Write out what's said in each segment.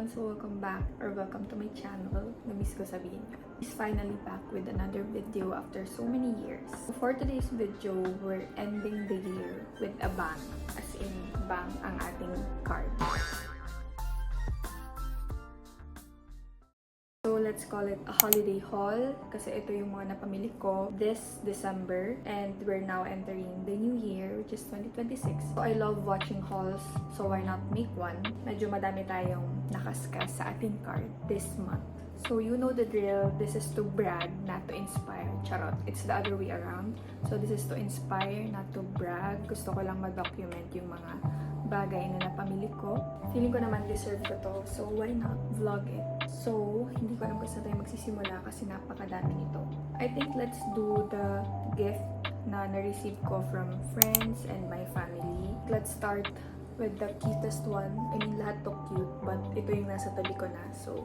So welcome back or welcome to my channel. Namiss ko sabihin nyo. It's finally back with another video after so many years. So for today's video, we're ending the year with a bang. As in, bang ang ating card. So let's call it a holiday haul kasi ito yung mga napamili ko this December and we're now entering the new year which is 2026. So I love watching hauls, so why not make one? Medyo madami tayong nakaskas sa ating card this month. So you know the drill, this is to brag, not to inspire. Charot, it's the other way around. So this is to inspire, not to brag. Gusto ko lang ma-document yung mga bagay na napamili ko. Feeling ko naman deserve ko to, so why not vlog it? So, hindi ko alam kung saan tayo magsisimula kasi napakadami nito. I think let's do the gift na na-receive ko from friends and my family. Let's start with the cutest one. I mean, lahat to cute, but ito yung nasa tabi ko na. So,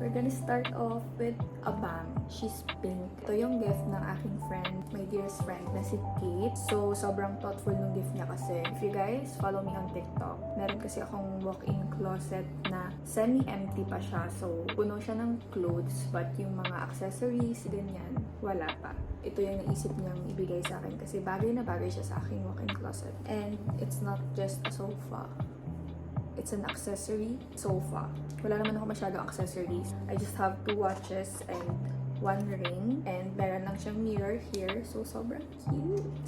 we're gonna start off with a bang. She's pink. Ito yung gift ng aking friend, my dearest friend na si Kate. So, sobrang thoughtful ng gift niya kasi. If you guys follow me on TikTok, meron kasi akong walk-in closet na semi-empty pa siya. So, puno siya ng clothes, but yung mga accessories, ganyan, wala pa. Ito yung naisip niyang ibigay sa akin kasi bagay na bagay siya sa aking walk-in closet. And it's not just a sofa. It's an accessory sofa. Wala naman ako masyadong accessories. I just have 2 watches and 1 ring. And meron lang siyang mirror here. So, sobrang cute.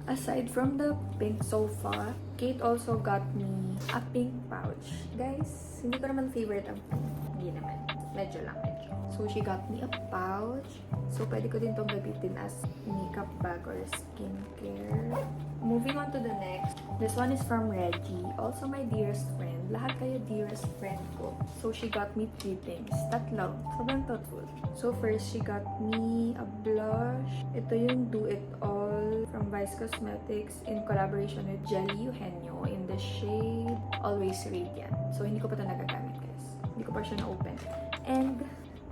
Aside from the pink sofa, Kate also got me a pink pouch. Guys, hindi ko naman favorite ang pink. Hindi naman. Medyo lang, medyo. So, she got me a pouch. So, pwede ko din itong gamitin as makeup bag or skincare. Moving on to the next. This one is from Reggie. Also my dearest friend. Lahat kayo dearest friend ko. So, she got me 3 things. Tatlo. Sobrang thoughtful. So, first, she got me a blush. Ito yung Do It All from Vice Cosmetics in collaboration with Jelly Eugenio in the shade Always Radiant. So, hindi ko pa ito nagagamit, guys. Hindi ko pa siya na-open. And,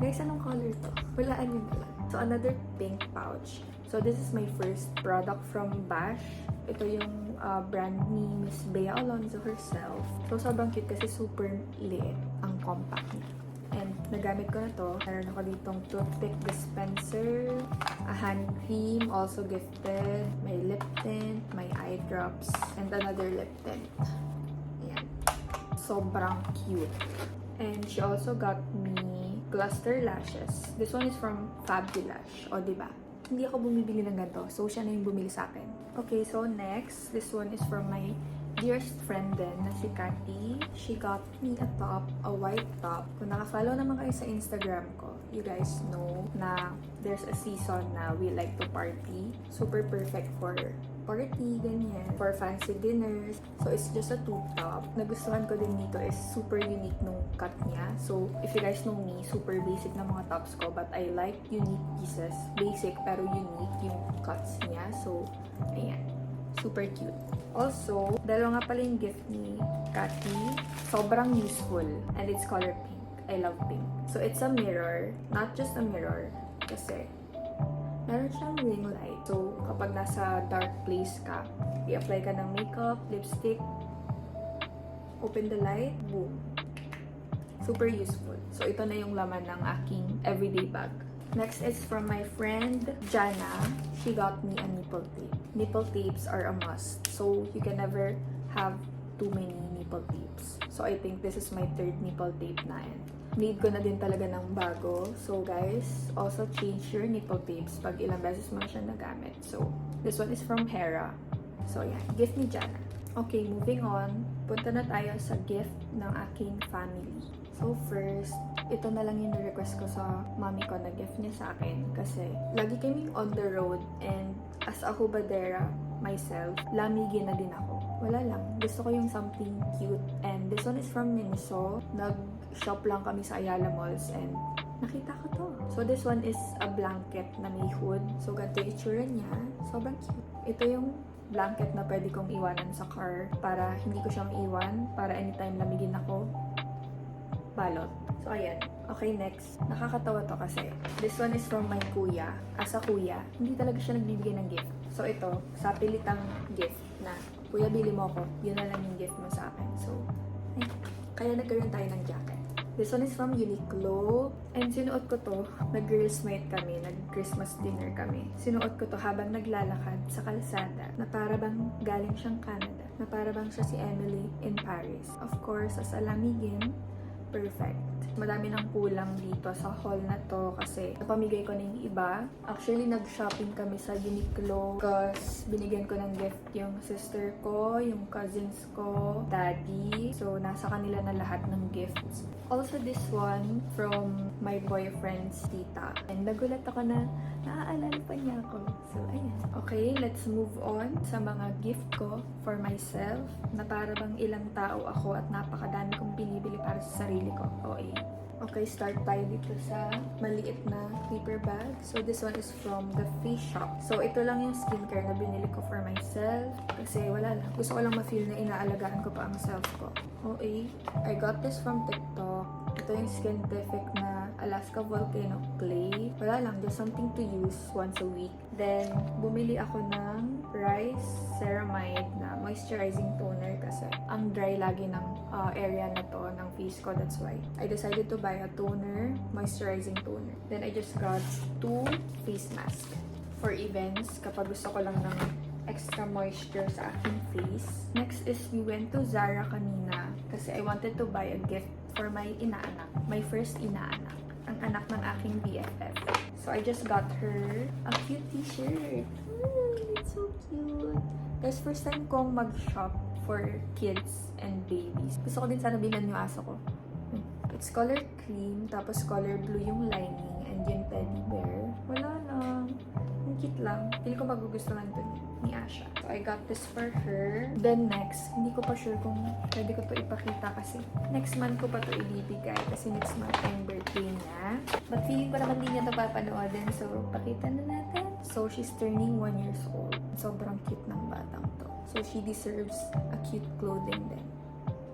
guys, anong color to? Walaan yun na lang. So, another pink pouch. So, this is my first product from Bash. Ito yung brand ni Miss Bea Alonzo herself. So, sobrang cute kasi super liit ang compact niya. And, nagamit ko na to. Meron ako ditong toothpick dispenser, a hand cream, also gifted, may lip tint, may eye drops, and another lip tint. Ayan. Sobrang cute. And she also got me cluster lashes. This one is from Fabulash. O, diba? Hindi ako bumibili ng ganito. So, siya na yung bumili sa akin. Okay, so next, this one is from my dearest friend din na si Cathy. She got me a top, a white top. Kung naka-follow naman kayo sa Instagram ko, you guys know na there's a season na we like to party. Super perfect for party, ganyan. For fancy dinners. So, it's just a tube top. Nagustuhan ko din dito is super unique nung cut niya. So, if you guys know me, super basic na mga tops ko. But I like unique pieces. Basic pero unique yung cuts niya. So, ayan. Super cute. Also, dalawa nga pala yung gift ni Cathy. Sobrang useful. And it's color pink. I love pink. So, it's a mirror. Not just a mirror. Kasi, meron siyang ring light. So, kapag nasa dark place ka, i-apply ka ng makeup, lipstick, open the light, boom. Super useful. So, ito na yung laman ng aking everyday bag. Next is from my friend, Jana. She got me a nipple tape. Nipple tapes are a must. So, you can never have too many nipple tapes. So, I think this is my 3rd nipple tape na yan. Need ko na din talaga ng bago. So, guys, also change your nipple tapes pag ilang beses mo siya nagamit. So, this one is from Hera. So, yeah, gift ni Jana. Okay, moving on. Punta na tayo sa gift ng aking family. So, first, ito na lang yung request ko sa mami ko na gift niya sa akin. Kasi, lagi kaming on the road and as a hubadera myself, lamigin na din ako. Wala lang. Gusto ko yung something cute. And this one is from Miniso. Nag-shop lang kami sa Ayala Malls and nakita ko to. So, this one is a blanket na may hood. So, ganito yung itsura niya. Sobrang cute. Ito yung blanket na pwede kong iwanan sa car para hindi ko siyang iwan. Para anytime lamigin ako, balot. So, ayan. Okay, next. Nakakatawa to kasi. This one is from my kuya. As a kuya, hindi talaga siya nagbibigay ng gift. So, ito, sa pilitang gift na, kuya, bili mo ako. Yun na lang yung gift mo sa akin. So, ay, kaya nagkaroon tayo ng jacket. This one is from Uniqlo. And sinuot ko to, nag-girls night kami, nag-Christmas dinner kami. Sinuot ko to habang naglalakad sa kalsada na para bang galing siyang Canada. Na para bang siya si Emily in Paris. Of course, as alamigin, perfect. Madami nang kulang dito sa haul na to kasi napamigay ko na yung iba. Actually, nag-shopping kami sa Uniqlo because binigyan ko ng gift yung sister ko, yung cousins ko, daddy. So, nasa kanila na lahat ng gifts. Also, this one from my boyfriend's tita. And nagulat ako na naaalala pa niya ako. So, ayan. Okay, let's move on sa mga gift ko for myself na para bang ilang tao ako at napakadami kong binibili para sa sarili ko. Okay, start tayo dito sa maliit na paper bag. So, this one is from the Face Shop. So, ito lang yung skincare na binili ko for myself. Kasi wala lang. Gusto ko lang ma-feel na inaalagaan ko pa ang self ko. Okay, I got this from TikTok. Ito yung Skintific na Alaska Volcano Clay. Wala lang, just something to use once a week. Then, bumili ako ng Rice Ceramide na moisturizing toner kasi ang dry lagi ng area na to ng face ko. That's why I decided to buy a toner, moisturizing toner. Then, I just got 2 face masks for events kapag gusto ko lang ng extra moisture sa aking face. Next is we went to Zara kanina kasi I wanted to buy a gift for my inaanak. My first inaanak. Ang anak ng aking BFF. So, I just got her a cute t-shirt. It's so cute. Guys, first time kong mag-shop for kids and babies. Gusto ko din sana bilhan yung aso ko. It's color cream, tapos color blue yung lining, and yung teddy bear. Wala lang. Ang cute lang. Pili ko magugustuhan to ni Asha. So, I got this for her. Then next, hindi ko pa sure kung pwede ko to ipakita kasi next month ko pa to ibibigay kasi next month yung birthday niya. But feeling ko naman hindi niya to papanoodin. So, pakita na natin. So, she's turning 1 years old. Sobrang cute ng batang to. So, she deserves a cute clothing din.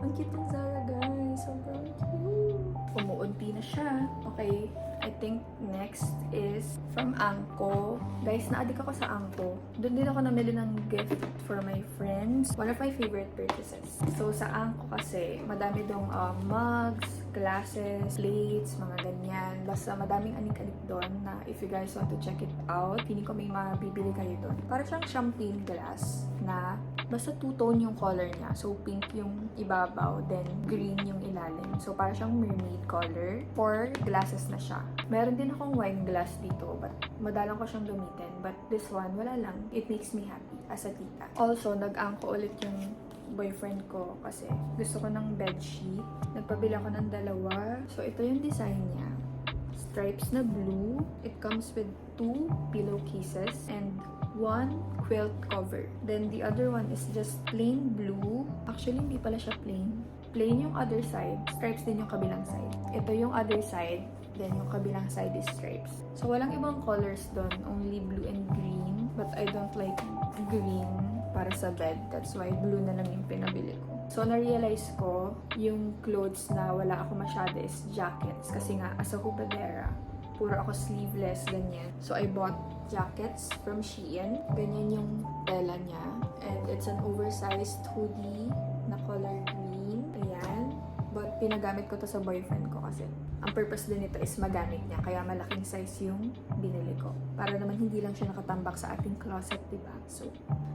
Ang cute ng Zara, guys. Sobrang cute. Umuunti na siya. Okay. I think next is from Anko. Guys, na-addict ako sa Anko. Doon din ako namili ng gift for my friends. One of my favorite purchases. So, sa Anko kasi, madami dong mugs, glasses, plates, mga ganyan. Basta madaming anik-anik doon na if you guys want to check it out, feeling ko may mabibili kayo doon. Para siyang champagne glass na basta two-tone yung color niya. So, pink yung ibabaw, then green yung ilalim. So, para siyang mermaid color. 4 glasses na siya. Meron din akong wine glass dito, but madalang ko siyang gamitin. But this one, wala lang. It makes me happy as a tita. Also, nag-angko ulit yung boyfriend ko kasi gusto ko ng bedsheet. Nagpabili ako ng 2. So, ito yung design niya. Stripes na blue. It comes with 2 pillowcases and 1 quilt cover. Then, the other one is just plain blue. Actually, hindi pala siya plain. Plain yung other side. Stripes din yung kabilang side. Ito yung other side. Then, yung kabilang side is stripes. So, walang ibang colors doon. Only blue and green. But I don't like green para sa bed. That's why blue na lang yung pinabili ko. So, na-realize ko, yung clothes na wala ako masyado is jackets. Kasi nga, as a hubadera, puro ako sleeveless, ganyan. So, I bought jackets from Shein. Ganyan yung tela niya. And it's an oversized hoodie na color green. Ayan. But, pinagamit ko to sa boyfriend ko kasi ang purpose din nito is magamit niya. Kaya malaking size yung binili ko. Para naman hindi lang siya nakatambak sa ating closet, diba? So,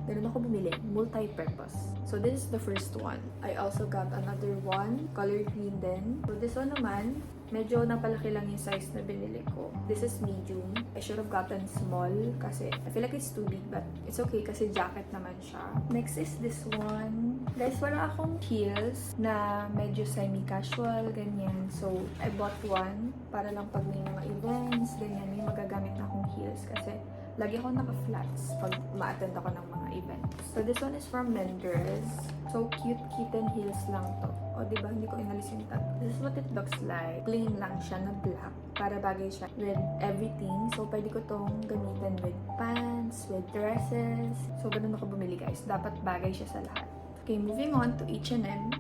ganun ako bumili. Multi-purpose. So, this is the first one. I also got another one. Color green din. So, this one naman, medyo napalaki lang yung size na binili ko. This is medium. I should have gotten small kasi I feel like it's too big but it's okay kasi jacket naman siya. Next is this one. Guys, wala akong heels na medyo semi-casual, ganyan. So, I bought one para lang pag may mga events, ganyan, may magagamit na akong heels kasi lagi ako naka-flats pag ma-attend ako ng mga events. So, this one is from Menders. So, cute kitten heels lang to. O, diba? Hindi ko inalis yung tag. This is what it looks like. Plain lang siya na black. Para bagay siya with everything. So, pwede ko tong gamitin with pants, with dresses. So, ganun ako bumili, guys. Dapat bagay siya sa lahat. Okay, moving on to H&M.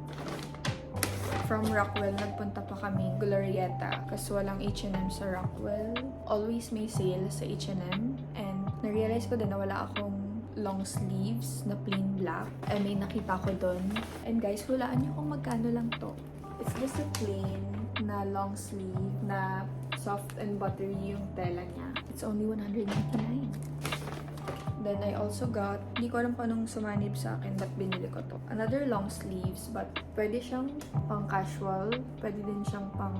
From Rockwell, nagpunta pa kami Glorieta kasi walang H&M sa Rockwell. Always may sale sa H&M and na-realize ko din na wala akong long sleeves na plain black. And may nakita ko doon. And guys, hulaan niyo kung magkano lang to. It's just a plain na long sleeve na soft and buttery yung tela niya. It's only $199. Then I also got, hindi ko alam kung anong sumanib sa akin but binili ko to. Another long sleeves but pwede siyang pang casual, pwede din siyang pang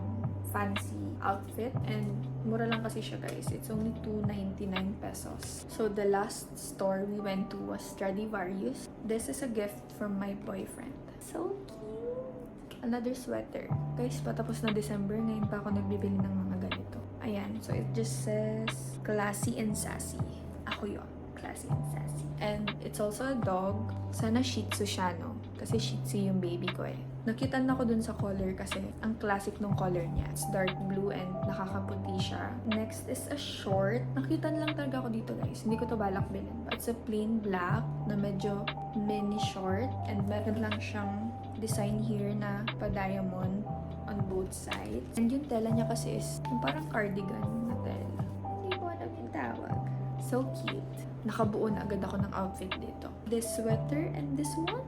fancy outfit and mura lang kasi siya guys. It's only $299 pesos. So the last store we went to was Stradivarius. This is a gift from my boyfriend. So cute! Another sweater. Guys, patapos na December, ngayon pa ako nagbibili ng mga ganito. Ayan, so it just says classy and sassy. Ako yun. Classy and sassy. And it's also a dog. Sana Shih Tzu siya, no? Kasi Shih Tzu yung baby ko eh. Nakitan ako dun sa color kasi ang classic nung color niya. It's dark blue and nakakaputi siya. Next is a short. Nakitan lang talaga ako dito guys. Hindi ko to balak bilhin. It's a plain black na medyo mini short. And meron lang siyang design here na pa-diamond on both sides. And yung tela niya kasi is yung parang cardigan na tela. Hindi ko alam yung tawag. So cute. Nakabuo na agad ako ng outfit dito. This sweater and this one.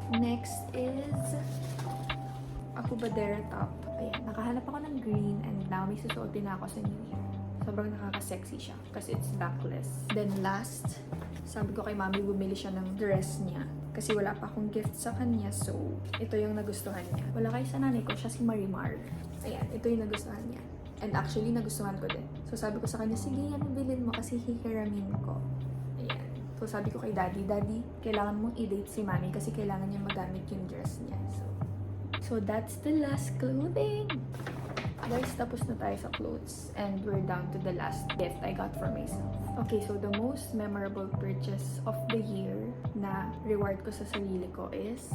Next is a Kubadera top. Ayan, nakahanap ako ng green and now may susuotin na ako sa New Year. Sobrang nakaka-sexy siya kasi it's backless. Then last, sabi ko kay mami bumili siya ng dress niya kasi wala pa akong gift sa kanya so ito yung nagustuhan niya. Wala kayo sa nanay ko, siya si Marimar. Ayan, ito yung nagustuhan niya. And actually, nagustuhan ko din. So, sabi ko sa kanya, sige, yan, bilhin mo kasi hihiramin ko. Ayan. So, sabi ko kay daddy, daddy, kailangan mong i-date si mami kasi kailangan niya magamit yung dress niya. So that's the last clothing. Guys, tapos na tayo sa clothes. And we're down to the last gift I got for myself. Okay, so the most memorable purchase of the year na reward ko sa sarili ko is...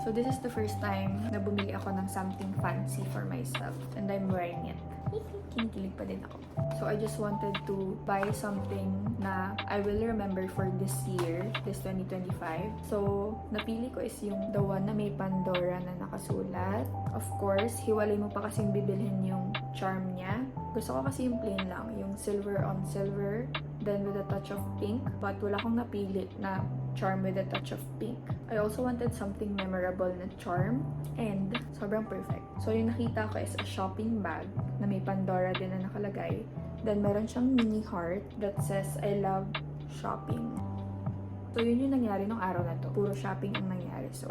So this is the first time na bumili ako ng something fancy for myself. And I'm wearing it. Kinikilig pa din ako. So I just wanted to buy something na I will remember for this year, this 2025. So napili ko is yung the one na may Pandora na nakasulat. Of course, hiwalay mo pa kasing bibilhin yung charm niya. Gusto ko kasi yung plain lang, yung silver on silver, then with a touch of pink. But wala akong napili na charm with a touch of pink. I also wanted something memorable na charm and sobrang perfect. So yung nakita ko is a shopping bag na may Pandora din na nakalagay. Then meron siyang mini heart that says I love shopping. So yun yung nangyari nung araw na to. Puro shopping ang nangyari. So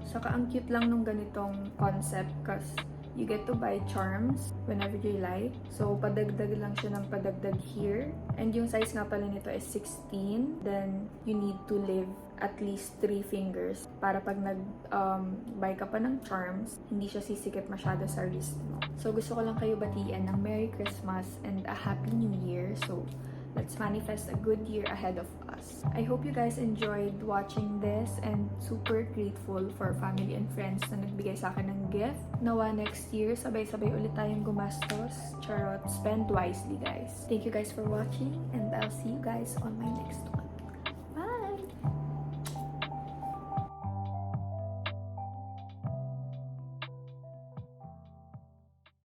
saka ang cute lang nung ganitong concept cause you get to buy charms whenever you like. So, padagdag lang siya ng padagdag here. And yung size nga pala nito is 16. Then, you need to leave at least 3 fingers para pag nag-buy ka pa ng charms, hindi siya sisikip masyado sa wrist mo. So, gusto ko lang kayo batiin ng Merry Christmas and a Happy New Year. So, let's manifest a good year ahead of us. I hope you guys enjoyed watching this and super grateful for family and friends na nagbigay sa akin ng gift. Nawa next year, sabay-sabay ulit tayong gumastos. Charot, spend wisely guys. Thank you guys for watching and I'll see you guys on my next one.